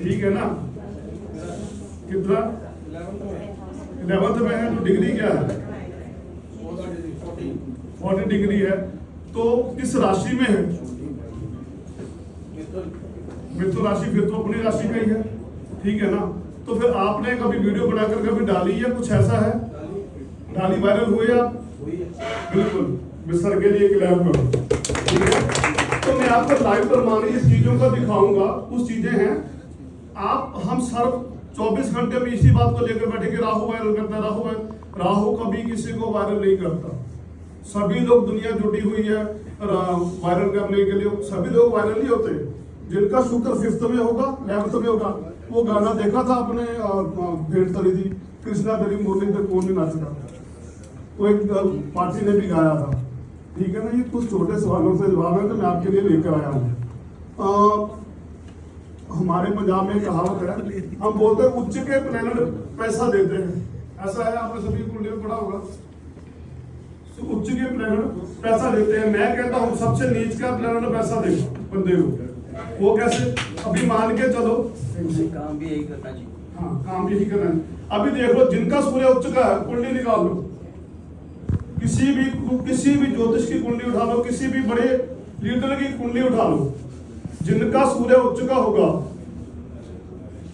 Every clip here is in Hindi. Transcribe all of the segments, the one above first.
ठीक है ना? कितना 11th में है तो डिग्री क्या है? 40 डिग्री है। तो किस राशि में है? मिथुन राशि, फिर तो अपनी राशि का ही है, ठीक है ना? तो फिर आपने कभी वीडियो बनाकर कभी डाली है, कुछ ऐसा है? डाली, वायरल हुए आप? बिल्कुल, मिस्टर के लिए लैब में, ठीक है? तो मैं आपको लाइव प्रमाण इस चीजों को दिखाऊंगा। कुछ चीजें हैं, आप हम सर 24 घंटे में इसी बात को लेकर बैठे कि राहु वायरल करता है, राहु कभी किसी को वायरल नहीं करता। सभी लोग, दुनिया जुटी हुई है वायरल करने के लिए, सभी लोग वायरल नहीं होते। जिनका शुक्र 5th में होगा, 11th में होगा। वो गाना देखा था आपने, भेंट तली थी, कृष्णा तेरी मुरली पे कौन नहीं नाचता, वो एक पार्टी ने भी गाया था, ठीक है ना? ये कुछ छोटे सवालों से जवाब है तो मैं आपके लिए लेकर आया हूँ। हमारे पंजाब में कहावत है, हम बोलते हैं उच्च के प्लेनेट पैसा देते हैं, ऐसा है, आपने सभी कुंडली में पढ़ा होगा। उच्च के प्लेनेट पैसा देते हैं, मैं कहता हूँ सबसे नीच का प्लेनेट पैसा देगा बंदे को। वो कैसे? अभी मान के चलो, काम भी यही करना चाहिए। हाँ, काम यही करना है। अभी देख लो, जिनका सूर्य उच्च का है, कुंडली निकाल लो, किसी भी ज्योतिष की कुंडली उठा लो, किसी भी बड़े लीडर की कुंडली उठा लो, जिनका सूर्य उच्च का होगा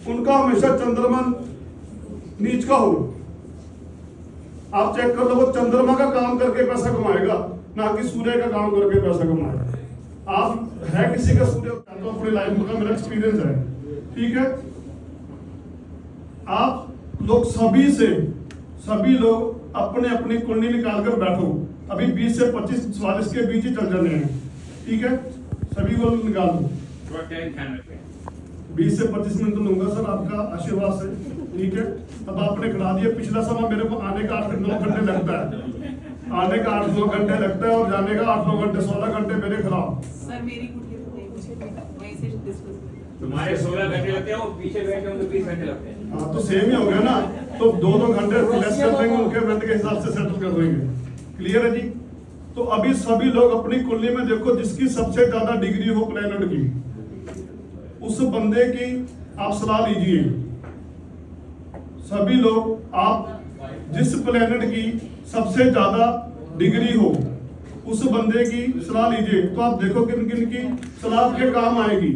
उनका हमेशा चंद्रमा नीच का होगा। आप चेक कर लो, वो चंद्रमा का काम करके पैसा कमाएगा, ना कि सूर्य का काम करके पैसा कमाएगा। आप है किसी का सूर्य, तो अपनी लाइफ में मेरा एक्सपीरियंस है, ठीक है? आप लोग सभी लोग अपने अपनी कुंडली निकाल कर बैठो। अभी 20 से 25 सवाल इसके बीच ही चल जाने हैं, ठीक है? सभी को निकाल दो। 20 से 25 मिनट तो लूंगा सर, आपका आशीर्वाद से, ठीक है? अब आपने खड़ा दिया, पिछला समय मेरे को आने का 8-9 घंटे लगता है, आने का 8-9 घंटे लगता है और जाने का 8-9 घंटे, 16 घंटे मेरे खिलाफ। सर मेरी कुंडली तो नहीं, मुझे वहीं से डिस्कस तुम्हारे 16 घंटे लगते हैं, वो पीछे बैठे होंगे 20 घंटे लगते हैं। हाँ, तो सेम ही हो गया ना, तो 2-2 घंटे लेस कर देंगे, उनके इवेंट के हिसाब से सेटल कर देंगे। क्लियर है जी? तो अभी सभी लोग अपनी कुंडली में देखो, जिसकी सबसे ज्यादा डिग्री हो प्लेनेट की, उस बंदे की आप सलाह लीजिए। सभी लोग, आप जिस प्लेनेट की सबसे ज्यादा डिग्री हो उस बंदे की सलाह लीजिए। तो आप देखो किन किन की सलाह आपके काम आएगी।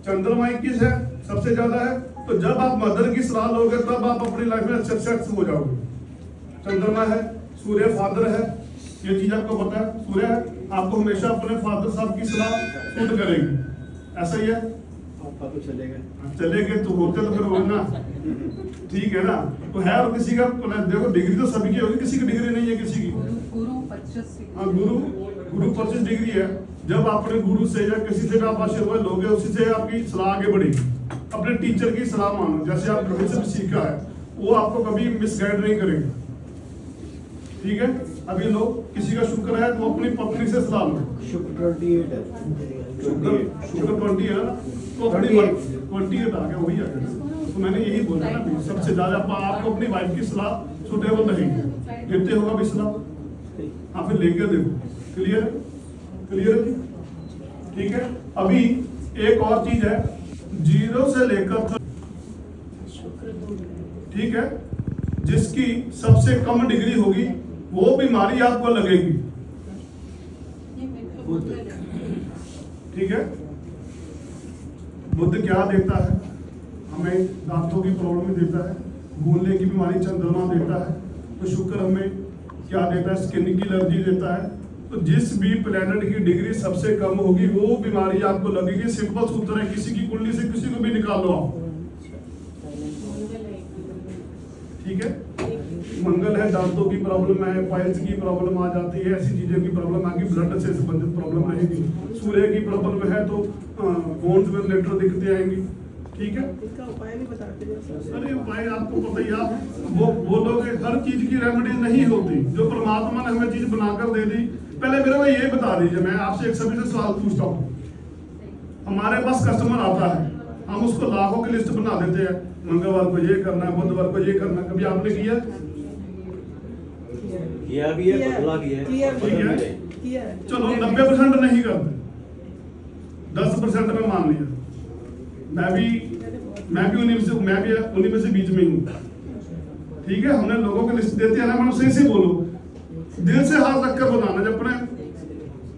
चंद्रमा 21 है, सबसे ज्यादा है। तो जब आप मदर की सलाह लोगे तब आप अपनी लाइफ में सक्सेस हो जाओगे। चंद्रमा है, सूर्य फादर है, ये चीज आपको पता है। सूर्य है, आपको हमेशा अपने फादर साहब की सलाह सूट करेगी, ऐसा ही है। तो चलेंगे तो होते तो फिर हो ना, ठीक है ना? तो है, और किसी का देखो डिग्री तो सभी की होगी, किसी की डिग्री नहीं है किसी की। गुरु 25 हाँ, गुरु 25 डिग्री है। जब आपने गुरु से या किसी से भी आप आशीर्वाद लोगे, उसी से आपकी सलाह आगे बढ़ेगी। अपने टीचर की सलाह मानो, जैसे आप कहीं से भी सीखा है, वो आपको कभी मिसगाइड नहीं करेगा, ठीक है? अभी लोग किसी का शुक्र है तो अपनी पत्नी से सलाह लो। शुक्र 28 है, शुक्र 20 है ना, तो अपनी 28 आ गया, वही आ गया। तो मैंने यही बोला ना, सबसे ज्यादा आपको अपनी वाइफ की सलाह सुटेबल रहेगी। लेते होगा भी सलाह, हाँ, फिर लेके देखो। क्लियर है जी? ठीक है। अभी एक और चीज है, 0 से लेकर, ठीक है, जिसकी सबसे कम डिग्री होगी वो बीमारी आपको लगेगी, ठीक है? बुध क्या देता है हमें? दांतों की प्रॉब्लम देता है, भूलने की बीमारी चंद्रमा देता है। तो शुक्र हमें क्या देता है? स्किन की एलर्जी देता है। तो जिस भी प्लेनेट की डिग्री सबसे कम होगी वो बीमारी आपको लगेगी। सिंपल सूत्र है, किसी की कुंडली से किसी को भी निकाल लो आप, ठीक है? मंगल है, दांतों की प्रॉब्लम है, पाइल्स की प्रॉब्लम आ जाती है, ऐसी चीजों की प्रॉब्लम आएगी, ब्लड से संबंधित प्रॉब्लम रहेगी। सूर्य की प्रॉब्लम है तो बोन्स में लेटर दिक्कतें आएंगी, ठीक है? इसका उपाय भी बताते हैं। अरे उपाय आपको पता ही, आप वो बोलोगे, हर चीज की रेमेडी नहीं होती। जो परमात्मा ने हमें चीज बनाकर दे दी, पहले मेरे को ये बता दीजिए, मैं आपसे एक सभी से सवाल पूछता हूँ। हमारे पास कस्टमर आता है, हम उसको लाखों की लिस्ट बना देते हैं, मंगलवार को ये करना है, बुधवार को ये करना है। कभी आपने किया? किया भी है, बदला भी है, चलो 90% नहीं करते, 10% में मान लिया, मैं भी उन्हीं में से बीच में हूँ। ठीक है, हमने लोगों को लिस्ट देते हैं ना, मैंने सही से बोलो, दिल से हाथ रखकर बनाना। जब अपने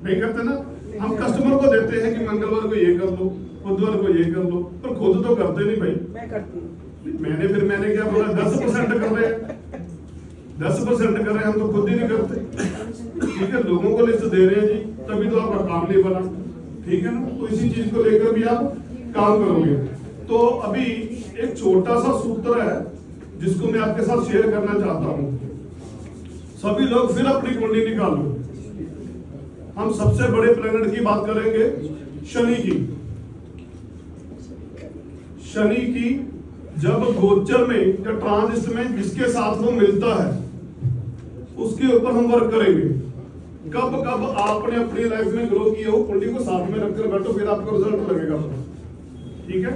नहीं करते ना, हम कस्टमर को देते हैं कि मंगलवार को ये कर लो, बुधवार को ये कर लो, पर खुद तो करते नहीं भाई। मैं करती हूँ। मैंने क्या बोला, 10% कर रहे हैं, 10% कर रहे हैं, हम तो खुद ही नहीं करते। ठीक है, लोगों को लिस्ट दे रहे हैं जी, तभी तो आपका काम नहीं बना। ठीक है ना, तो इसी चीज को लेकर भी आप काम करोगे। तो अभी एक छोटा सा सूत्र है जिसको मैं आपके साथ शेयर करना चाहता हूं। सभी लोग फिर अपनी कुंडली निकालो। हम सबसे बड़े प्लैनेट की बात करेंगे, शनि की। शनि की जब गोचर में या ट्रांजिट में जिसके साथ वो मिलता है, उसके ऊपर हम वर्क करेंगे। कब कब आपने अपनी लाइफ में ग्रो किया हो, कुंडली को साथ में रखकर बैठो, फिर आपको रिजल्ट लगेगा। ठीक है,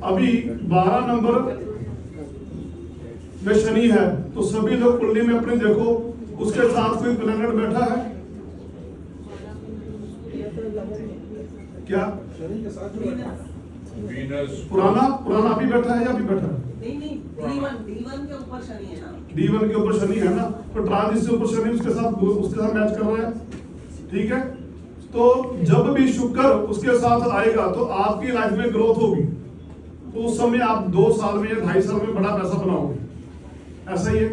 अभी 12 नंबर में शनि है, तो सभी लोग कुंडली में अपने देखो, उसके साथ कोई प्लैनेट बैठा है क्या? पुराना अभी बैठा है या अभी बैठा है? नहीं, D1 के ऊपर शनि है ना। D1 के ऊपर शनि है ना, तो ट्रांजिट से ऊपर शनि उसके साथ मैच कर रहा है। ठीक है, तो जब भी शुक्र उसके साथ आएगा तो आपकी लाइफ में ग्रोथ होगी। तो उस समय आप 2 साल में या 2.5 साल में बड़ा पैसा बनाओगे। ऐसा ही है,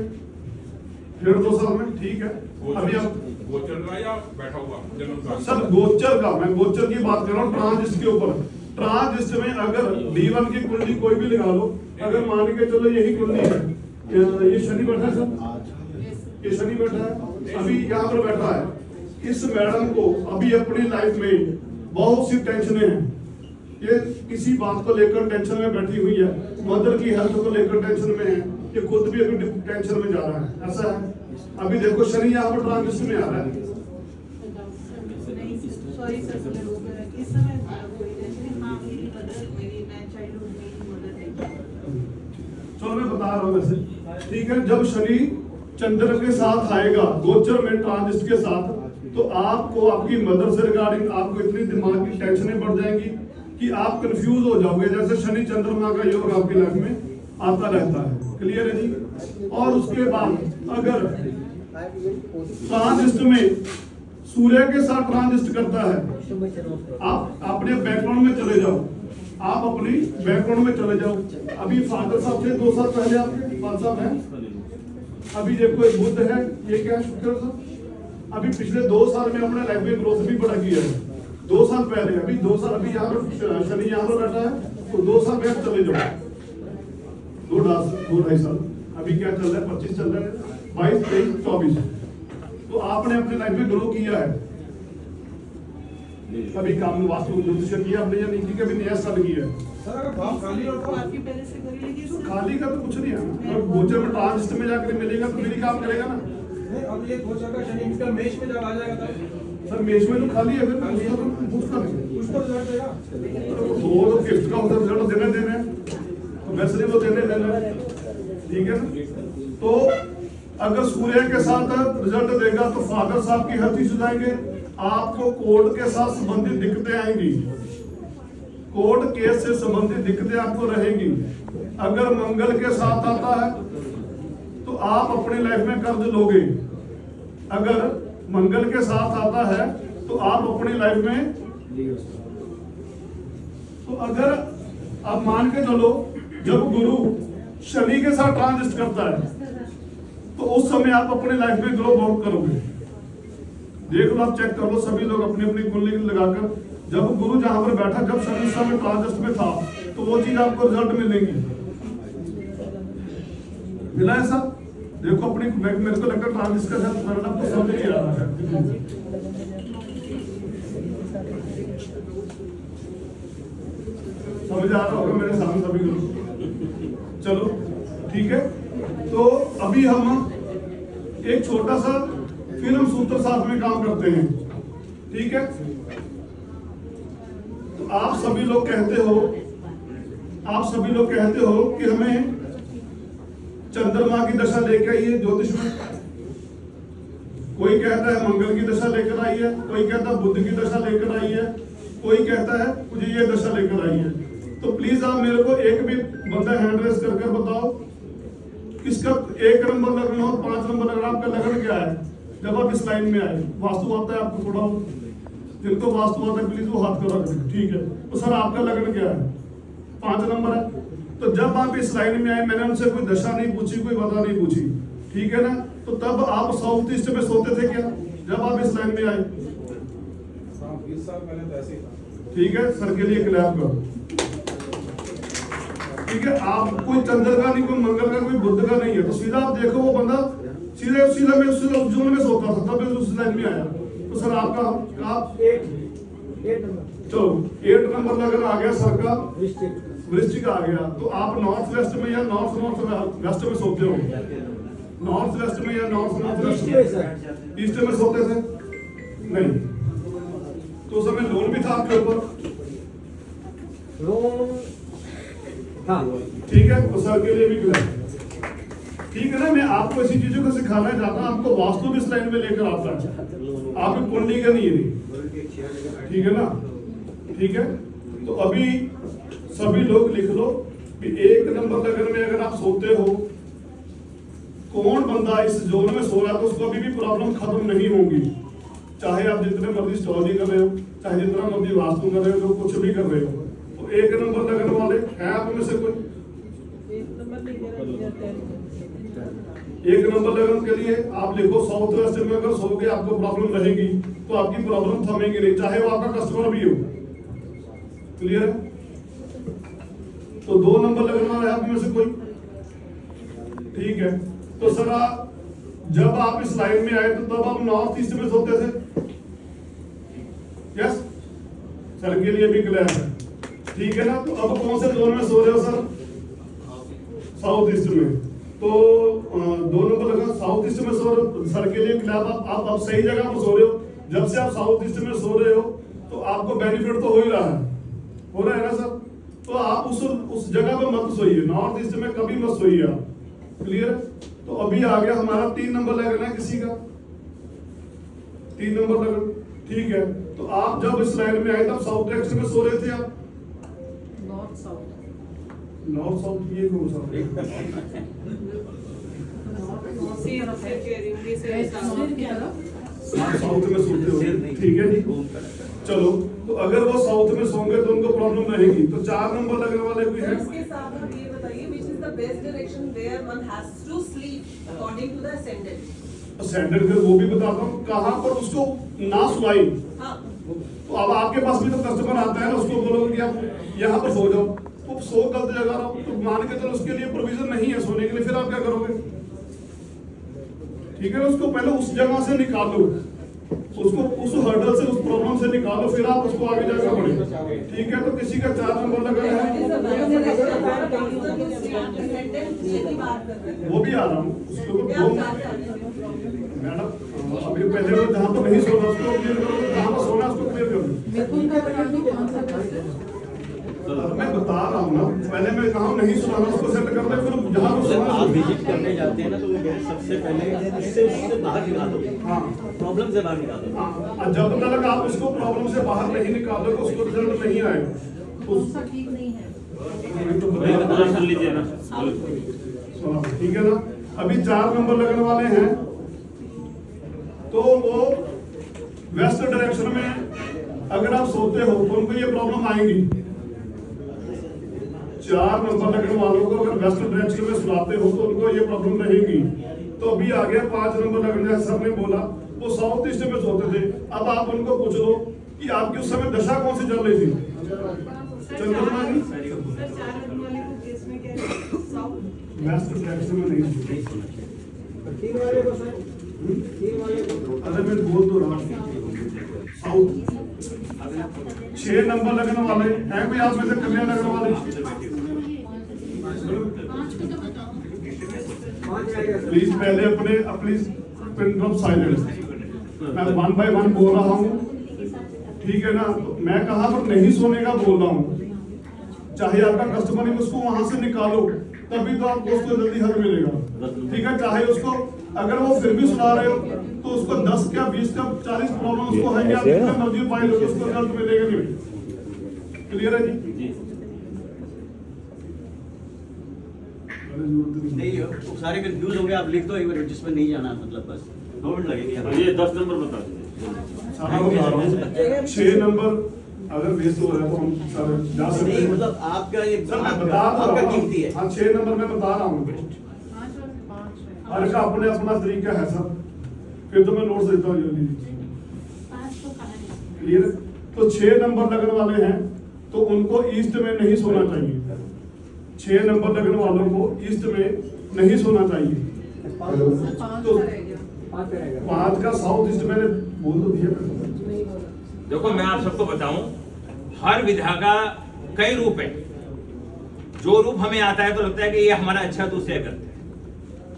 1.5-2 साल में। ठीक है, अभी आप गोचर का या बैठा हुआ जन्म का? सर गोचर का, मैं गोचर की बात कर रहा हूँ, ट्रांजिट के ऊपर। ट्रांजिट में अगर D1 की कुंडली कोई भी लगा लो, अगर मान के चलो यही कुंडली है, ये शनि बैठा है सर, ये शनि बैठा है, अभी यहाँ पर बैठा है। इस मैडम को अभी अपनी लाइफ में बहुत सी टेंशनें हैं। ये किसी बात को लेकर टेंशन में बैठी हुई है, मदर की हेल्थ को लेकर टेंशन में है, ये खुद भी अभी टेंशन में जा रहा है। ऐसा है, अभी देखो शनि यहाँ पर ट्रांजिट में आ रहा है। सॉरी सर, इस समय हाँ, मेरी मदर, मैं चाइल्डहुड में मदर है। चलो मैं बता रहा हूँ वैसे। ठीक है, जब शनि चंद्र के साथ आएगा गोचर में ट्रांजिट के साथ, तो आपको आपकी मदर से रिगार्डिंग आपको इतनी दिमाग की टेंशनें बढ़ जाएंगी कि आप कंफ्यूज हो जाओगे। जैसे शनि चंद्रमा का योग आपकी लाइफ में आता रहता है। क्लियर है जी? और उसके बाद अगर ट्रांजिट में सूर्य के साथ ट्रांजिट करता है, आप अपने बैकग्राउंड में चले जाओ, आप अपनी बैकग्राउंड में चले जाओ। अभी फादर साहब थे 2 साल पहले, आपके फादर साहब हैं। अभी देखो एक बुध है, ये क्या है, शुक्र साहब। अभी पिछले 2 साल में अपने लाइफ में ग्रोथ भी बड़ा किया है। 2 साल पहले, अभी 2 साल, अभी यहाँ पर शनि यहाँ पर बैठा है, तो 2 साल बैक चले जाओ, 2-2.5 साल। अभी क्या चल रहा है, 25 चल रहा है, 22, 23, 24। तो आपने अपनी लाइफ में ग्रो किया है। अभी काम में वास्तु ज्योतिष किया आपने या नहीं किया? अभी नया स्टार्ट किया है सर। अगर भाव खाली और तो आपकी पहले से करी लेगी तो खाली का तो कुछ नहीं है ना। अगर गोचर में ट्रांजिट में जाकर मिलेगा तो मेरी काम करेगा ना। नहीं, अब ये गोचर का शनि इसका मेष में जब आ जाएगा तब सर मेष में तो खाली है, फिर उसका कुछ तो रिजल्ट देगा। वो तो गिफ्ट का होता है, रिजल्ट देने हैं, तो वैसे नहीं वो देने। ठीक है ना? तो अगर सूर्य के साथ रिजल्ट देगा तो फादर साहब की हेल्थ इश्यूज आएंगे, आपको कोर्ट के साथ संबंधित दिक्कतें आएंगी, कोर्ट केस से संबंधित दिक्कतें आपको रहेंगी। अगर मंगल के साथ आता है तो आप अपनी लाइफ में कर्ज लोगे। अगर मंगल के साथ आता है तो आप अपनी लाइफ में, तो अगर आप मान के चलो जब गुरु शनि के साथ ट्रांजिट करता है तो उस समय आप अपनी लाइफ में ग्रो बहुत करोगे। देख लो, आप चेक कर लो, सभी लोग अपनी अपनी कुंडली लगाकर, जब गुरु जहां पर बैठा, जब शनि समय ट्रांजिट में था, तो वो चीज आपको रिजल्ट मिलेगी। मिला ऐसा? देखो अपनी, मेरे को लगता है ट्रांजिट का शायद परिणाम तो समझ नहीं आ रहा है। समझ आ रहा होगा मेरे सामने सभी लोग। चलो ठीक है, तो अभी हम एक छोटा सा फिर हम सूत्र साथ में काम करते हैं। ठीक है, तो आप सभी लोग कहते हो कि हमें चंद्रमा की दशा लेकर आइए ज्योतिष में। कोई कहता है मंगल की दशा लेकर आई है, कोई कहता है बुध की दशा लेकर आई है, कोई कहता है मुझे ये दशा लेकर आई है, तो प्लीज आप मेरे को एक भी बंदा हैंड रेस कर बताओ किसका 1 नंबर लगन हो, 5 नंबर लगन, आपका लगन क्या है जब आप इस लाइन में आए? वास्तु आता है आपको थोड़ा? जिनको वास्तु आता है प्लीज वो हाथ कर रख दें, ठीक है। तो सर आपका लगन क्या है? 5 नंबर है। तो जब आप इस लाइन में आए, मैंने उनसे कोई दशा नहीं पूछी, कोई वजह नहीं पूछी, ठीक है ना? तो तब आप साउथ ईस्ट में सोते थे क्या जब आप इस लाइन में आए? 20 साल पहले तो ऐसे ही था। ठीक है, सर के लिए क्लैप करो। ठीक है, आप कोई चंद्र का नहीं, कोई मंगल का, कोई बुध का नहीं है, तो सीधा आप देखो वो बंदा सीधे सीधा में उस जोन में सोता था, तब उस लाइन में आया। तो सर आपका आप 8 नंबर चलो 8 नंबर लगन आ गया सर का, वृश्चिक आ गया। तो आप नॉर्थ वेस्ट में या नॉर्थ वेस्ट में सोते हो? नॉर्थ वेस्ट में या नॉर्थ वेस्ट में? ईस्ट में सोते थे? नहीं। तो उस समय लोन भी था आपके ऊपर? हाँ ठीक है, तो सर के लिए भी क्लियर, ठीक है ना? मैं आपको ऐसी चीजों को सिखाना चाहता हूँ, आपको वास्तु भी इस लाइन में लेकर आता है, आपकी कुंडली का नहीं है, ठीक है ना? ठीक है, तो अभी सभी लोग लिख लो कि 1 नंबर लगन में अगर आप सोते हो, कौन बंदा इस जोन में सो रहा है तो उसको अभी भी प्रॉब्लम खत्म नहीं होगी, चाहे आप जितने मर्जी एस्ट्रोलॉजी कर रहे हो, चाहे जितना मर्जी वास्तु कर रहे हो, कुछ भी कर रहे हो। तो 1 नंबर लगन वाले हैं आप में से कोई? 1 नंबर नहीं दे रहा, 1 नंबर लगन के लिए आप लिखो साउथ वेस्ट में अगर सोओगे आपको प्रॉब्लम रहेगी, तो आपकी प्रॉब्लम थमेगी नहीं, चाहे वो आपका कस्टमर भी हो। क्लियर है? तो 2 नंबर लगन वाला है आप में से कोई? ठीक है, तो सर जब आप इस लाइन में आए तो तब आप नॉर्थ ईस्ट में सोते थे? यस, सर के लिए भी क्लियर है, ठीक है ना? तो अब कौन से जोन में सो रहे हो सर? साउथ ईस्ट में। तो 2 नंबर लगा साउथ ईस्ट में सो रहे हो, सर के लिए क्लियर, आप सही जगह पर सो रहे हो। जब से आप साउथ ईस्ट में सो रहे हो तो आपको बेनिफिट तो हो ही रहा है, हो रहा है ना सर? तो आप उस जगह पे मत सोइए, नॉर्थ ईस्ट में कभी मत सोइए आप। क्लियर? तो अभी आ गया हमारा 3 नंबर लगना है किसी का, 3 नंबर लगन, ठीक है। तो आप जब इस लाइन में आए तब साउथ वेस्ट में सो रहे थे आप? नॉर्थ साउथ ये कौन सा? साउथ में सोते हो, ठीक है जी। चलो, तो अगर वो साउथ में सोंगे तो उनको प्रॉब्लम रहेगी। तो 4 नंबर लगने वाले भी हैं? इसके साथ आप ये बताइए which is the best direction where one has to sleep according to the ascendant. Ascendant फिर वो भी बताता हूँ कहाँ पर उसको ना सुनाई। हाँ, तो अब आपके पास भी तो कस्टमर आता है ना, उसको बोलोगे कि आप यहाँ पर सो जाओ, तो सो गलत जगह रहो, तो मान के चलो उसके लिए प्रोविजन नहीं है सोने के लिए, फिर आप क्या करोगे? ठीक है, उसको पहले उस जगह से निकालो, उसको उस हर्डल से, उस प्रॉब्लम से निकालो, फिर आप उसको आगे जाकर बढ़े। ठीक है, तो किसी का 4 नंबर लगा what is the है, best direction where counselor to sleep ascendant ये की बात कर रहे हैं। वो भी आ रहा हूँ उसको ये आप चाहते हैं मैडम। अभी पहले वो जहाँ पर नहीं सोना उसको क्लियर करो, जहाँ पर सोना उसको क्लियर करो। मिथुन का बता दो कौन सा बेस्ट है? मैं बता रहा हूँ ना, पहले मैं कहा नहीं सुनाना, उसको सेट कर ले, फिर जहाँ पर जब सोना आप विजिट करने जाते हैं ना तो सबसे पहले उससे बाहर निकालो, हाँ प्रॉब्लम से बाहर निकालो। हाँ, जब तक आप उसको प्रॉब्लम से बाहर नहीं निकालोगे उसको रिजल्ट नहीं आएगा। कौन सा ठीक नहीं है? नहीं बताना सुन लीजिए ना। ठीक है ना? अभी 4 नंबर लगने वाले हैं, तो वो वेस्ट डायरेक्शन में अगर आप सोते हो तो उनको ये प्रॉब्लम आएगी। 4 नंबर लगने वालों को अगर वेस्ट डायरेक्शन में सुलाते हो तो उनको ये प्रॉब्लम रहेगी। तो अभी आ गया 5 नंबर लगने, सर ने बोला वो साउथ ईस्ट में सोते थे। अब आप उनको पूछ लो कि आपकी उस समय दशा कौन सी चल रही थी? चंद्रमा की? सर 4 लगने वाले को केस में क्या है? साउथ वेस्ट डायरेक्शन में नहीं सोते। अरे मैं बोल तो रहा हूँ साउथ। 6 नंबर लगने वाले हैं कोई आप में से? कन्या लगने वाले प्लीज पहले अपनी पिन ड्रॉप साइलेंस। मैं 1 बाय 1 बोल रहा हूँ, ठीक है ना? तो मैं कहाँ पर नहीं सोने का बोल रहा हूँ, चाहे आपका कस्टमर है उसको वहां से निकालो, तभी तो आपको उसको जल्दी हल मिलेगा। ठीक है, चाहे उसको अगर वो फिर भी सुना रहे हो तो उसको 10 का 20 का 40 प्रॉब्लम उसको है, आप जितना मर्जी पाए लो उसको रिजल्ट मिलेगा नहीं। क्लियर है जी? जी अरे जरूरत नहीं, वो सारे कंफ्यूज हो गए। आप लिख दो एक बार, जिसमें नहीं जाना मतलब बस 2 मिनट लगेंगे और यहाँ। ये 10 नंबर बता दीजिए। सारा बता रहा हूँ। 6 नंबर अगर वेस्ट हो रहा है तो हम सारे जा सकते नहीं हैं। मतलब आपका ये सर मैं बता आपका रहा कीमती है। हूँ। हाँ 6 नंबर मैं बता रहा हूँ। 5 और 5 है। हर का अपने अपना तरीका है सर। फिर तो मैं नोट्स देता हूँ जल्दी। 5 तो कहाँ है? क्लियर? तो 6 नंबर लगने वाले हैं तो उनको ईस्ट में नहीं सोना चाहिए। 6 नंबर लगने वालों को ईस्ट में नहीं सोना चाहिए। तो 5 का साउथ ईस्ट मैंने बोल तो दिया। देखो मैं आप सबको बताऊं, हर विधा का कई रूप है। जो रूप हमें आता है तो लगता है कि ये हमारा अच्छा तो उससे करते हैं,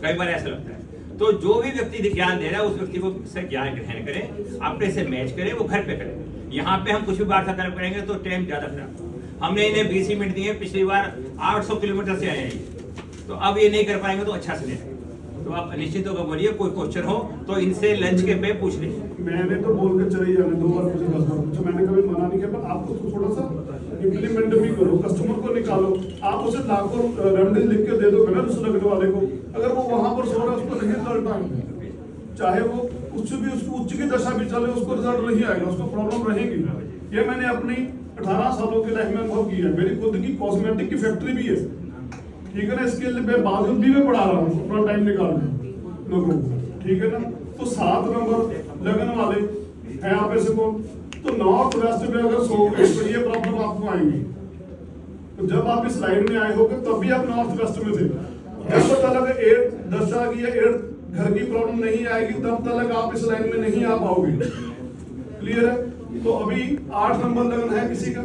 कई बार ऐसा लगता है। तो जो भी व्यक्ति ज्ञान दे रहा है उस व्यक्ति को से ज्ञान ग्रहण करे, अपने से मैच करे, वो घर पे करे। यहाँ पे हम कुछ भी वार्तालाप करेंगे तो टाइम ज्यादा खराब। हमने इन्हें 20 मिनट दिए, पिछली बार 800 किलोमीटर से आए हैं, तो अब ये नहीं कर पाएंगे तो अच्छा से नहीं। तो आप निश्चित होकर बोलिए, कोई क्वेश्चन हो तो इनसे लंच के पे पूछ लीजिए। मैंने तो बोल के चले जाने 2 बार मुझे 10 बार पूछा, मैंने कभी मना नहीं किया। पर आपको तो थोड़ा सा इम्प्लीमेंट भी करो, कस्टमर को निकालो। आप उसे लाखों रेमडीज लिख के दे दो ना उस लगने वाले को, अगर वो वहां पर सो रहा है उसको नहीं रिजल्ट आएगा। चाहे वो कुछ भी उसको उच्च की दशा भी चले, उसको रिजल्ट नहीं आएगा, उसको प्रॉब्लम रहेगी। ये मैंने अपनी 18 सालों की लाइफ में अनुभव किया है। मेरी खुद की कॉस्मेटिक की फैक्ट्री भी है, ठीक है ना। इसके लिए बावजूद भी मैं पढ़ा रहा हूँ अपना टाइम निकाल लोगों को, ठीक है ना। तो 7 नंबर लगन वाले हैं आप ऐसे को, तो नॉर्थ वेस्ट में अगर सोओगे तो ये प्रॉब्लम आपको आएंगी। तो जब आप इस लाइन में आए होगे तब भी आप नॉर्थ वेस्ट में थे। जब तक 8 दशा की या 8 घर की प्रॉब्लम नहीं आएगी तब तक आप इस लाइन में नहीं आ पाओगे। क्लियर है? तो अभी 8 नंबर लगन है किसी का,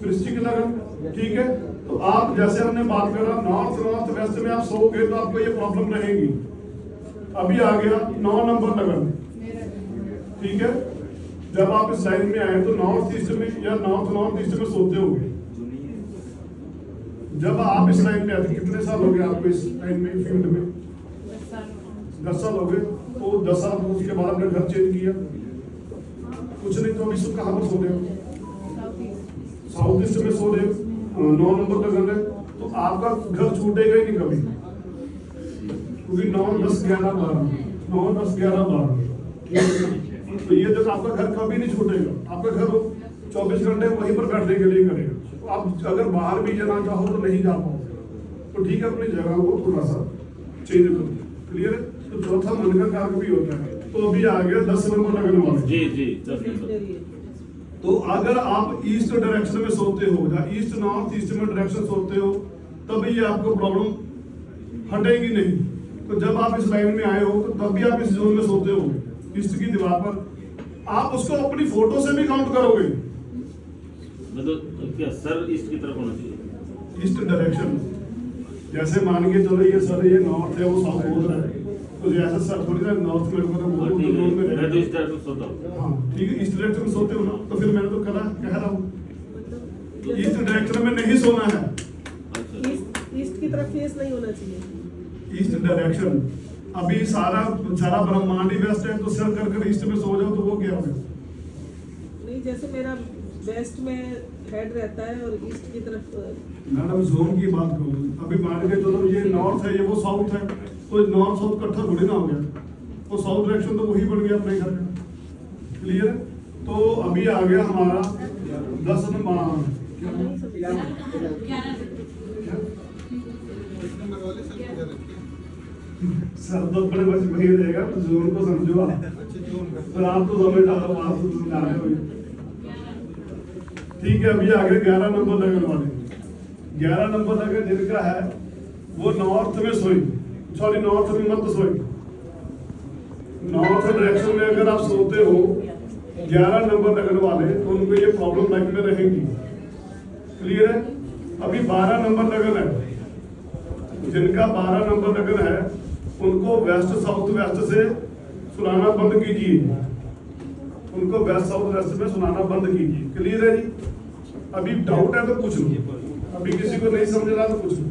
वृश्चिक लगन, ठीक है। तो आप जैसे हमने बात करा नॉर्थ वेस्ट में आप सोओगे तो आपको ये प्रॉब्लम रहेगी। अभी आ गया 9 नंबर लगन, ठीक है। जब आप इस लाइन में आए तो नॉर्थ ईस्ट में या नॉर्थ ईस्ट में सोते होंगे। जब आप इस लाइन में आते, कितने साल हो गए आपको इस लाइन में, फील्ड में? 10 साल हो गए। तो 10 साल उसके बाद आपने घर चेंज किया, कुछ नहीं तो अभी सब कहाँ पर सो रहे हो? साउथ ईस्ट में सो रहे हो। 9 नंबर लगन है तो आपका घर छूटेगा ही नहीं कभी, क्योंकि 9, 10, 11, 12, 9, 10, 11, 12, तो ये जब आपका घर कभी नहीं छूटेगा। आपका घर 24 घंटे वहीं पर बैठने के लिए करेगा। तो आप अगर बाहर भी जाना चाहो तो नहीं जा पाओगे। तो ठीक है, अपनी जगह को थोड़ा सा चेंज करो। क्लियर है? तो चौथा मन का कार्य भी होता है। तो अभी आ गया 10 नंबर लगने वाले। जी जी 10 नंबर। तो अगर आप ईस्ट डायरेक्शन में सोते हो या ईस्ट नॉर्थ ईस्ट में डायरेक्शन सोते हो तब ये आपको प्रॉब्लम हटेगी नहीं। तो जब आप इस लाइन में आए हो तो तब भी आप इस जोन में सोते हो ईस्ट की दीवार पर। आप उसको अपनी फोटो से भी काउंट करोगे। मतलब क्या सर ईस्ट की तरफ होना चाहिए? ईस्ट डायरेक्शन, जैसे मान के चलो ये सर ये नॉर्थ है वो साउथ बोल रहा है, तो जैसे सर थोड़ी ना नॉर्थ में हाँ, ठीक है, मैं तो इस तरफ सोता हूँ। हाँ ठीक है, ईस्ट डायरेक्शन में सोते हो ना, तो फिर मैंने तो कह रहा हूँ ईस्ट डायरेक्शन में नहीं सोना है। अच्छा ईस्ट की तरफ फेस नहीं होना चाहिए। ईस्ट डायरेक्शन, अभी सारा ब्रह्मांड ही वेस्ट है, तो सर कर ईस्ट में सो जाओ तो वो क्या होगा? नहीं, जैसे मेरा वेस्ट में हेड रहता है और ईस्ट की तरफ मैडम जोन की बात करूँ, अभी मान के चलो ये नॉर्थ है ये वो साउथ है, तो नॉर्थ साउथ इकट्ठा थोड़ी ना हो गया। तो साउथ डायरेक्शन तो वही बन गया अपने घर का। क्लियर? तो अभी आ गया हमारा 10 नंबर। सर तो बड़े बच वही रहेगा, तो जोन को समझो आप। पर आप तो समझ जाओ, आप तो समझा रहे हो। ठीक है, अभी आ गए 11 नंबर लगन वाले। 11 नंबर लगन जिनका है वो नॉर्थ में सोई, सॉरी नॉर्थ में मत सोई। नॉर्थ डायरेक्शन में अगर आप सोते हो 11 नंबर लगन वाले, तो उनको ये प्रॉब्लम लाइफ में रहेगी। क्लियर है? अभी 12 नंबर लगन है, जिनका 12 नंबर लगन है उनको वेस्ट साउथ वेस्ट से सुनाना बंद कीजिए। उनको वेस्ट साउथ वेस्ट में सुनाना बंद कीजिए। क्लियर है जी? अभी डाउट है तो पूछ लो, अभी किसी को नहीं समझ रहा तो पूछ लो।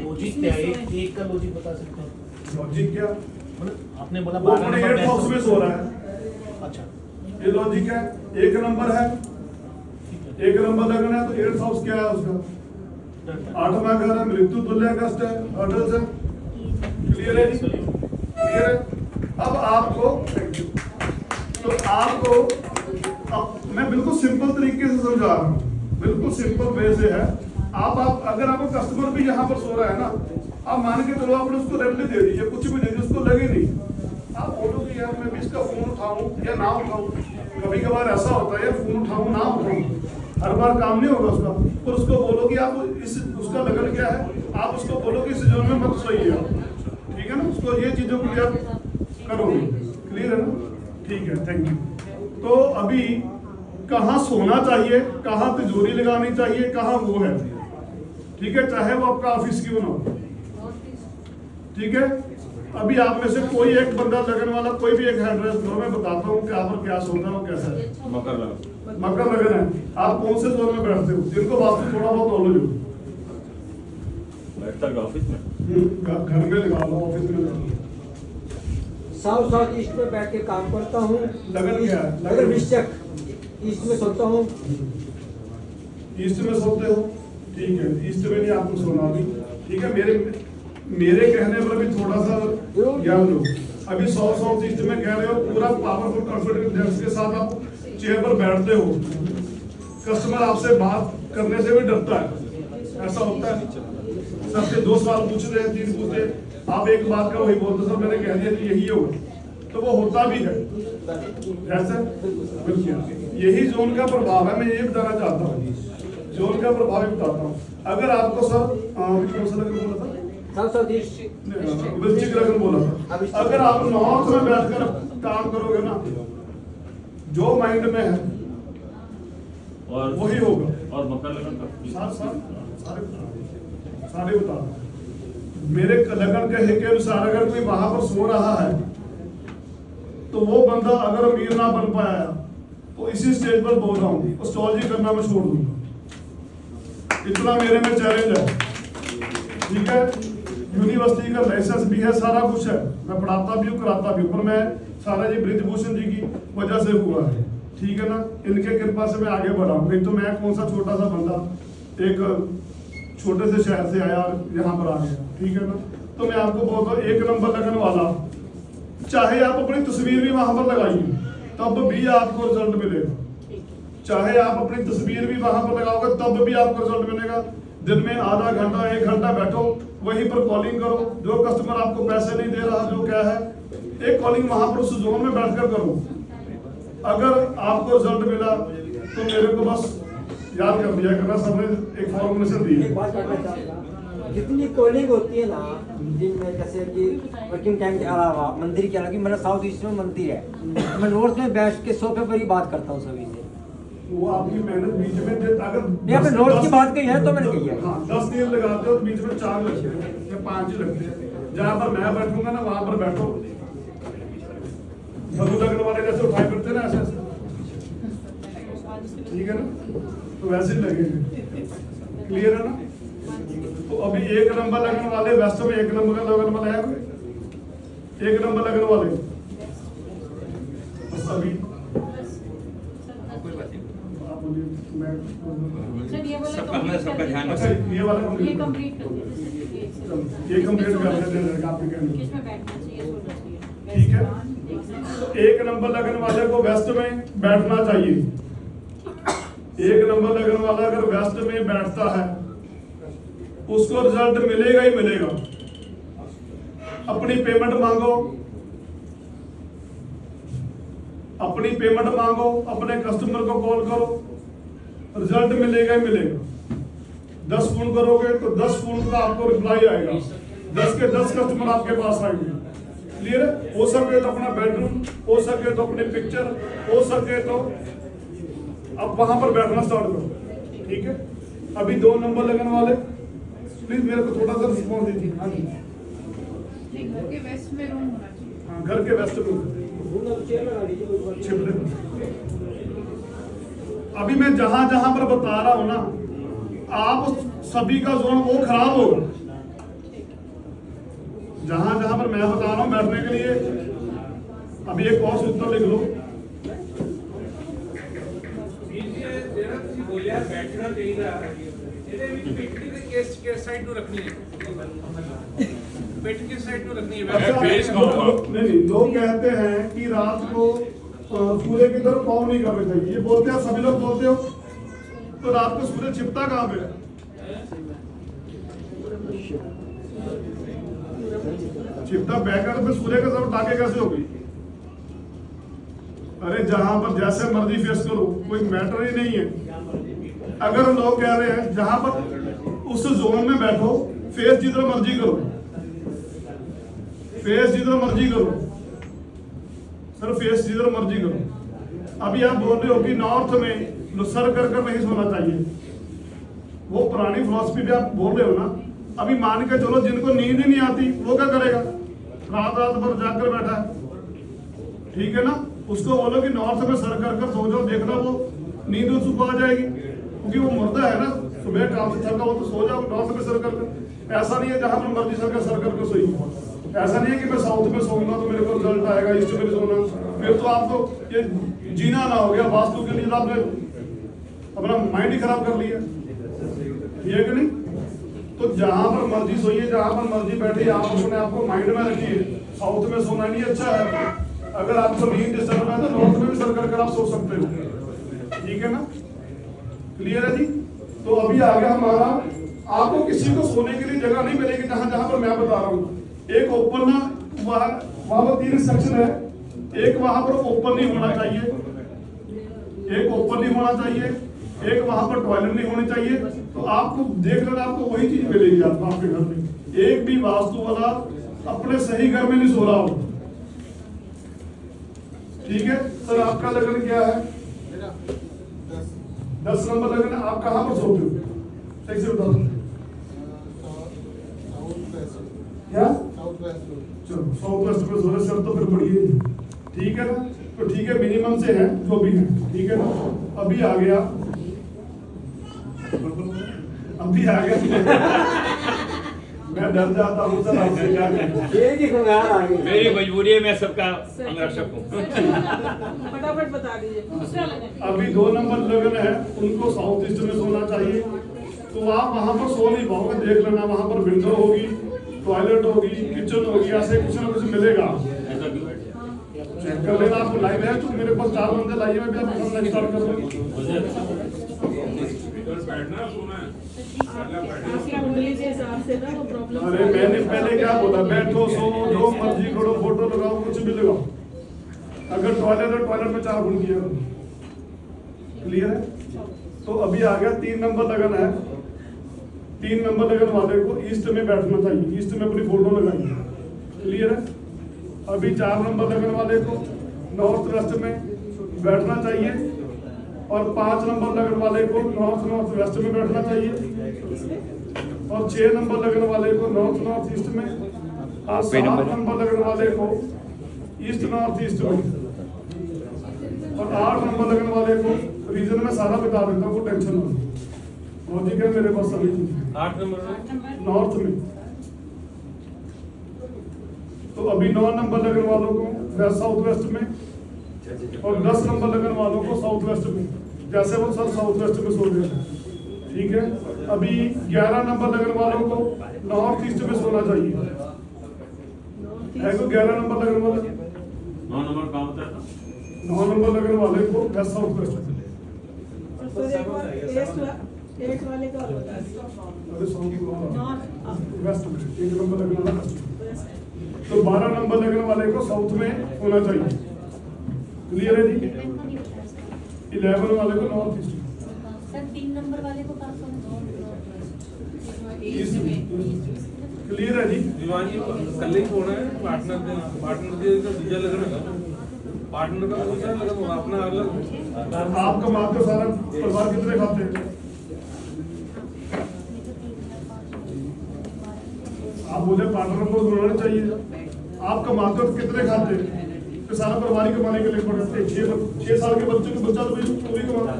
लॉजिक क्या है? एक का लॉजिक बता सकते हैं? लॉजिक क्या? मतलब आपने बोला वो अपने 8 बॉक्स में सो रहा है, अच्छा ये लॉजिक है। 1 नंबर है, एक नंबर लगन है तो 8th हाउस क्या है उसका? 8वां घर है, मृत्यु तुल्य कष्ट है, हर्डल्स है। क्लियर है? क्लियर है? अब आपको तो आपको अब मैं बिल्कुल सिंपल तरीके से समझा रहा हूँ, बिल्कुल सिंपल वे से है। आप अगर आपको कस्टमर भी यहाँ पर सो रहा है ना, आप मान के चलो आपने उसको रेंट दे दीजिए, कुछ भी दे दीजिए, उसको लगे नहीं, आप बोलो कि यार मैं भी इसका फोन उठाऊं या ना उठाऊं। कभी कभार ऐसा होता है यार फोन उठाऊं ना उठाऊं, हर बार काम नहीं होगा उसका। पर उसको बोलो कि आप उसका लगन क्या है, आप उसको बोलो कि इस जोन में मत सोइए आप, ठीक है ना। उसको ये चीजों को आप करोगे, क्लियर है ना? ठीक है, थैंक यू। तो अभी कहाँ सोना चाहिए, कहाँ तिजोरी लगानी चाहिए, कहाँ वो है, ठीक है, चाहे वो आपका ऑफिस क्यों ना हो, ठीक है। अभी आप में से कोई एक बंदा लगन वाला कोई भी एक एड्रेस दो, मैं बताता हूँ कि आप पर क्या सोना है, कैसा है। मकर लगा। मकर लगन है, आप कौन से जोन में बैठते हो, जिनको वास्तु थोड़ा बहुत नॉलेज हो? बैठता है ऑफिस में। घर में लगा लो, ऑफिस में लगा लो। साउथ ईस्ट में बैठ के काम करता हूँ। लगन क्या है? लगन वृश्चिक, ईस्ट में सोता हूँ। ईस्ट में सोते हो, ठीक है, ईस्ट में नहीं आपको सोना अभी, ठीक है। मेरे कहने पर भी थोड़ा सा ज्ञान लो। अभी साउथ ईस्ट में कह रहे हो, पूरा पावरफुल कॉन्फिडेंस के साथ आप चेयर पर बैठते हो, कस्टमर आपसे बात करने से भी डरता है, ऐसा होता है। सबसे 2 सवाल पूछते हैं, 3 पूछते हैं, आप एक बात का वही बोलते, सर मैंने कह दिया कि यही होगा, तो वो होता भी है ऐसा। बिल्कुल यही जोन का प्रभाव है, मैं ये बताना चाहता हूँ, जोन का प्रभाव ही बताता हूँ। अगर आपको सर कौन सा लगन बोला था? साउथ ईस्ट वृश्चिक लगन बोला था। अगर आप नॉर्थ में बैठकर काम करोगे ना, जो माइंड में है और वही होगा। और मकर लगन का सारे बता मेरे लगन कहे के अनुसार अगर कोई वहां पर सो रहा है तो वो बंदा अगर अमीर ना बन पाया तो इसी स्टेज पर बोल रहा हूँ एस्ट्रोलॉजी करना मैं छोड़ दूंगा, इतना मेरे में चैलेंज है, ठीक है। यूनिवर्सिटी का लाइसेंस भी है, सारा कुछ है, मैं पढ़ाता भी हूँ, कराता भी हूँ, पर मैं सारा ये ब्रिजभूषण जी की वजह से हुआ है, ठीक है ना। इनके कृपा से मैं आगे बढ़ा हूँ, नहीं तो मैं कौन सा छोटा सा बंदा एक छोटे से शहर से आया यहाँ पर आ गया, ठीक है ना। तो मैं आपको बोलता हूँ 1 नंबर लगन वाला, चाहे आप अपनी तस्वीर भी वहां पर लगाइए तब भी आपको रिजल्ट मिलेगा, चाहे आप अपनी तस्वीर भी वहां पर लगाओगे तब भी आपको रिजल्ट मिलेगा। दिन में आधा घंटा 1 घंटा बैठो, वहीं पर कॉलिंग करो, जो कस्टमर आपको पैसे नहीं दे रहा, जो क्या है, एक कॉलिंग वहां पर उस जोन में बैठकर करो। अगर आपको रिजल्ट मिला तो मेरे को बस याद कर दिया करना, सबने एक फॉर्मुलेशन दी एक बात करना चाहूँगा, जितनी कॉलिंग होती है ना दिन में, जैसे कि वर्किंग टाइम के अलावा मंदिर के अलावा, मेरा साउथ ईस्ट में मंदिर है, मैं नॉर्थ में बैठ के सोफे पर ही बात करता हूँ सभी से। वो आपकी मेहनत बीच में अगर नहीं, आपने नॉर्थ की बात कही है तो मैंने कही है। हाँ 10 दिन लगाते हो तो बीच में 4 लगते हैं या 5 ही लगते हैं। जहाँ पर मैं बैठूंगा ना वहां पर बैठो, सब लगने वाले जैसे उठाए करते ना ऐसे, ठीक है ना, तो वैसे ही लगेंगे, क्लियर है ना। तो अभी 1 नंबर लगने वाले वेस्ट में 1 नंबर का लगन वाला है कोई 1 नंबर लगने वाले, बस अभी सबका ध्यान अच्छा ये वाला ये कंप्लीट कर दीजिए। ये कंप्लीट कर देते हैं आपके कहने किसमें बैठना चाहिए, सोना चाहिए? ठीक है। तो 1 नंबर लगन वाले को वेस्ट में बैठना चाहिए। 1 नंबर लगन वाला अगर वेस्ट में बैठता है उसको रिजल्ट मिलेगा ही मिलेगा। अपनी पेमेंट मांगो, अपनी पेमेंट मांगो, अपने कस्टमर को कॉल करो, रिजल्ट मिलेगा ही मिलेगा। 10 फोन करोगे तो 10 फोन का आपको रिप्लाई आएगा, 10 के 10 कस्टमर आपके पास आएंगे, क्लियर है। हो सके तो अपना बेडरूम, हो सके तो अपनी पिक्चर, हो सके तो आप वहां पर बैठना स्टार्ट करो, ठीक है। अभी 2 नंबर लगने वाले प्लीज मेरे को थोड़ा सा रिस्पॉन्स दीजिए। हाँ जी, घर के वेस्ट में रूम होना चाहिए। हाँ घर के वेस्ट में छिपले। अभी मैं जहां जहां पर बता रहा हूं ना, आप सभी का जोन वो खराब होगा। जहां जहां पर मैं बता रहा हूं बैठने के लिए, अभी एक और सूत्र लिख लो। बैठना चाहिए ਇਹਦੇ ਵਿੱਚ ਪਿੱਠ ਦੀ ਕਿਸ ਸਾਈਡ ਨੂੰ ਰੱਖਣੀ ਹੈ पिठ किस साइड में रखनी है अच्छा, फेस कहाँ होगा? नहीं, लोग कहते हैं कि रात को सूर्य की तरफ पाँव नहीं करने चाहिए, ये बोलते हैं, सभी लोग बोलते हो, तो रात को सूर्य छिपता कहाँ पे है? छिपता बैकर पे सूर्य का तरफ टाके कैसे होगी? अरे जहां पर जैसे मर्जी फेस करो, कोई मैटर ही नहीं है। अगर लोग कह रहे हैं जहां पर उस जोन में बैठो, फेस जिधर मर्जी करो, फेस जिधर मर्जी करो, सर फेस जिधर मर्जी करो। अभी आप बोल रहे हो कि नॉर्थ में सर कर नहीं सोना चाहिए, वो पुरानी फिलॉसफी भी आप बोल रहे हो ना। अभी मान के चलो जिनको नींद ही नहीं आती वो क्या करेगा, रात भर जाकर बैठा है, ठीक है ना, उसको बोलो कि नॉर्थ में सर कर सो जाओ, देखना वो नींद उसको आ जाएगी, क्योंकि वो मुर्दा है ना, सुबह काम से थका हो तो सो जाओ नॉर्थ में सर कर। ऐसा नहीं है जहां पर मर्जी सर कर सोई, ऐसा नहीं है कि मैं साउथ में सोऊंगा तो मेरे को रिजल्ट आएगा, ईस्ट में सोना, फिर तो आपको ये जीना ना हो गया, वास्तु के लिए आपने अपना माइंड ही खराब कर लिया, ठीक है कि नहीं। तो जहां पर मर्जी सोइए, जहां पर मर्जी बैठिए, आप अपने आपको माइंड में रखिए, साउथ में सोना नहीं अच्छा है। अगर आपको नींद डिस्टर्ब है तो नॉर्थ में भी सर कर आप सो सकते हो, ठीक है ना, क्लियर है जी। तो अभी आ गया हमारा, आपको किसी को सोने के लिए जगह नहीं मिलेगी जहां जहां पर मैं बता रहा हूँ। एक ओपन ना, वहां पर 3 सेक्शन है, एक वहां पर ओपन नहीं होना चाहिए, एक ओपन नहीं होना चाहिए, एक वहां पर टॉयलेट नहीं होनी चाहिए। तो आपको देख लेना, आपको वही चीज मिलेगी आपके घर में। एक भी वास्तु वाला अपने सही घर में नहीं सो रहा हो, ठीक है। सर आपका लगन क्या है? 10 नंबर लगन है, आप कहाँ पर सोते हो, सही से बताओ क्या? चलो साउथ वेस्ट में सोने सर, तो फिर बढ़िया, ठीक है ना। तो ठीक है, मिनिमम से है जो भी है, ठीक है ना। अभी आ गया, अभी आ गया मैं डर जाता हूँ सर, आपसे क्या करें, मेरी मजबूरी है, मैं सबका अंगरक्षक हूँ। फटाफट बता दीजिए। दूसरा लगन अभी 2 नंबर लगन है, उनको साउथ ईस्ट में सोना चाहिए। तो आप वहां पर सो नहीं पाओगे, देख लेना, वहां पर विंडो होगी, टॉयलेट होगी, किचन होगी, ऐसे कुछ ना कुछ मिलेगा, चेक कर लेना। आपको लाइव है तो मेरे पास 4 बंदे लाइए, मैं भी आपको स्टार्ट कर दूंगा। बैठना सोना है, आपकी कुंडली के हिसाब से ना वो प्रॉब्लम। अरे मैंने पहले क्या बोला, बैठो सो जो मर्जी करो, फोटो लगाओ, कुछ भी लगाओ, अगर टॉयलेट है टॉयलेट में 4 गुण किया, क्लियर है। तो अभी आ गया 3 नंबर लगन है, 3 नंबर लगन वाले को ईस्ट में बैठना चाहिए, ईस्ट में अपनी फोटो लगाइए, क्लियर है। अभी 4 नंबर लगन वाले को नॉर्थ वेस्ट में बैठना चाहिए, और 5 नंबर लगन वाले को नॉर्थ वेस्ट में बैठना चाहिए, और 6 नंबर लगन वाले को नॉर्थ ईस्ट में, और 7 नंबर लगन वाले को ईस्ट नॉर्थ ईस्ट में, और 8 नंबर लगन वाले को रीजन में सारा बता देता हूँ, टेंशन ना लॉजिक है मेरे पास सभी चीजें। 8 नंबर नॉर्थ में। तो अभी 9 नंबर लगन वालों को साउथ वेस्ट में, और 10 नंबर लगन वालों को साउथ वेस्ट में, जैसे वो सर साउथ वेस्ट में सो रहे हैं, ठीक है। अभी 11 नंबर लगन वालों को नॉर्थ ईस्ट में सोना चाहिए, है तो 11 नंबर लगन वाले, 9 नंबर कहाँ होता है? 9 नंबर लगन वाले को वेस्ट साउथ वेस्ट में। एट वाले का बता दीजिए। अरे साउथ नॉर्थ वेस्ट में 1 नंबर लगन वाला वेस्ट में। तो 12 नंबर लगन वाले को साउथ में होना चाहिए, क्लियर है जी। 11 वाले को नॉर्थ ईस्ट में। सर 3 नंबर वाले को कहाँ क्लियर है जी। दीवानी कल ही होना है, पार्टनर के दूसरा लगन है, पार्टनर का दूसरा लगन होगा, अपना अलग। आप कमाते हो, सारा परिवार कितने खाते हैं? आप बोले पार्टनर को होना चाहिए, आप कमाते हो तो कितने खाते हैं? तो सारा परिवार ही कमाने के लिए पड़ते हैं। 6 साल के बच्चे को बच्चा तो भी कमाता।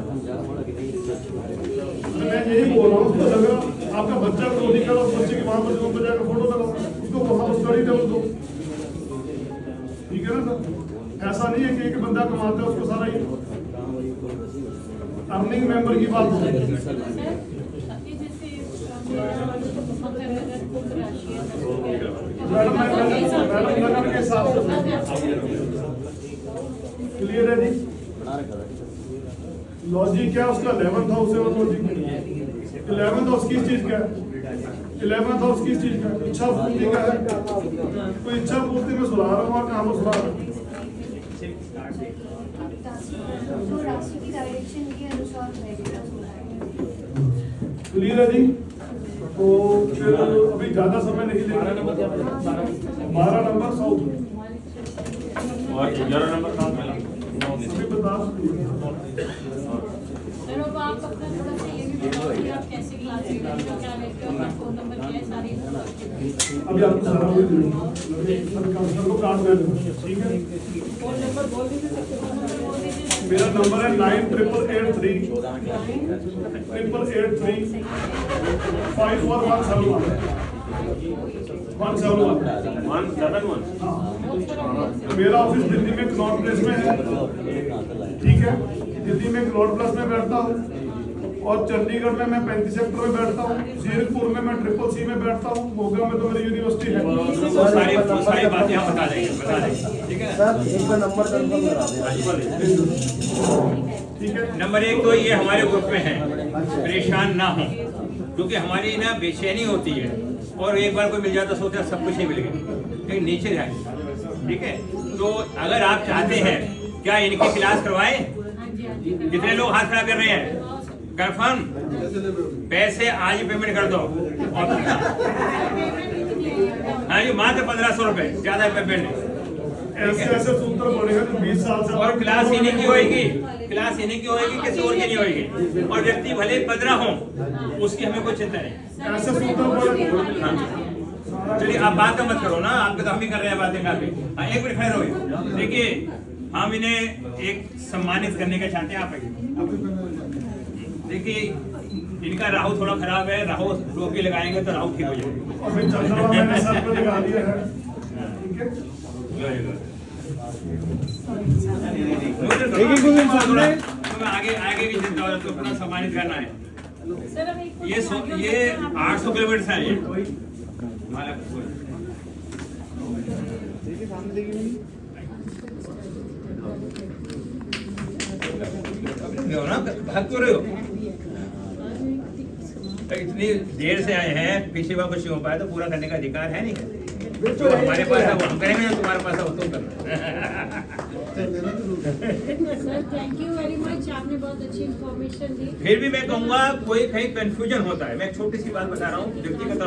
मैं यही बोल रहा हूँ, उसको लग रहा आपका बच्चा को नहीं करो, उस बच्चे की वहां पर जाकर फोटो लगाओ, उसको वहां स्टडी टेबल दो, ठीक है ना सर। ऐसा नहीं है कि एक बंदा कमाता है उसको सारा ही, अर्निंग मेंबर की बात हो रही है। मैडम नगर के हिसाब से क्लियर है जी। लॉजिक क्या उसका 11th हाउस है, लॉजिक 11th हाउस किस चीज का है? 11th हाउस किस चीज का? इच्छा पूर्ति का है। कोई इच्छा पूर्ति में सुधार हुआ, कहाँ में सुधार है? तो राशि की डायरेक्शन के अनुसार क्लियर है जी। तो फिर अभी ज्यादा समय नहीं लेंगे। 12 नंबर साउथ और 11 नंबर कहाँ मिला? अभी बता सर अब आप अपना थोड़ा सा ये भी बताओ कि आप कैसे क्लास लेते हो, क्या लेते हो, अपना फोन नंबर क्या है, सारी अभी आपको सारा वो दे दूंगा। काउंसलर को कार्ड दे दूंगा, ठीक है। फोन नंबर बोल दीजिए, सबसे फोन नंबर बोल दीजिए। मेरा नंबर है 9883 5171 मेरा ऑफिस दिल्ली में क्लॉट प्लेस में है, ठीक है। दिल्ली में क्लॉट प्लेस में बैठता हूँ और चंडीगढ़ में मैं 35 सेक्टर में बैठता हूँ, जीरकपुर में मैं CCC में बैठता हूँ, मोगा में तो मेरी यूनिवर्सिटी है। वो सारी बातें हम बता देंगे, ठीक है। सर एक बार नंबर कंफर्म करा दें। ठीक है। नंबर 1 तो ये हमारे ग्रुप में है, परेशान ना हो, क्योंकि हमारी ना बेचैनी होती है और एक बार कोई मिल जाता सोचता सब कुछ ही मिल गया, लेकिन नीचे जाए, ठीक है। तो अगर आप चाहते हैं क्या इनकी क्लास करवाएं? कितने लोग हाथ खड़ा कर रहे हैं? कंफर्म? पैसे आज ही पेमेंट कर दो। हाँ जी, मात्र 1500 रुपए, ज्यादा पेमेंट नहीं। ऐसे ऐसे सूत्र पड़ेगा जो 20 साल से। और क्लास इन्हीं की होगी, क्लास इन्हीं की होगी, किसी और की नहीं होगी। और व्यक्ति भले 15 हो, उसकी हमें कोई चिंता नहीं। ऐसे सूत्र पड़ेगा। हाँ। चलिए आप बात मत करो ना, आपके तो हम ही कर रहे हैं बातें काफी। हाँ, एक मिनट खड़े रहो। देखिए हम इन्हें एक सम्मानित करने का चाहते हैं, आप आइए। देखिए इनका राहु थोड़ा खराब है, राहु टोपी लगाएंगे तो राहु ठीक हो जाएगा। अभी चंद्रमा मैंने सर पे लगा दिया है, ठीक है। आगे आगे की चिंता हो तो अपना सम्मानित करना है। सर अब एक ये 800 किलोमीटर है ये। भाग क्यों रहे हो? इतनी देर से आए हैं, पिछली बार कुछ नहीं हो पाया तो पूरा करने का अधिकार है नहीं। जो हमारे पास है वो हम करेंगे, जो तुम्हारे पास है वो तुम करना। Sir thank you very much, आपने बहुत अच्छी इन्फॉर्मेशन दी। फिर भी मैं कहूँगा कोई कहीं कंफ्यूजन होता है, मैं एक छोटी सी बात बता रहा हूँ व्यक्तिगत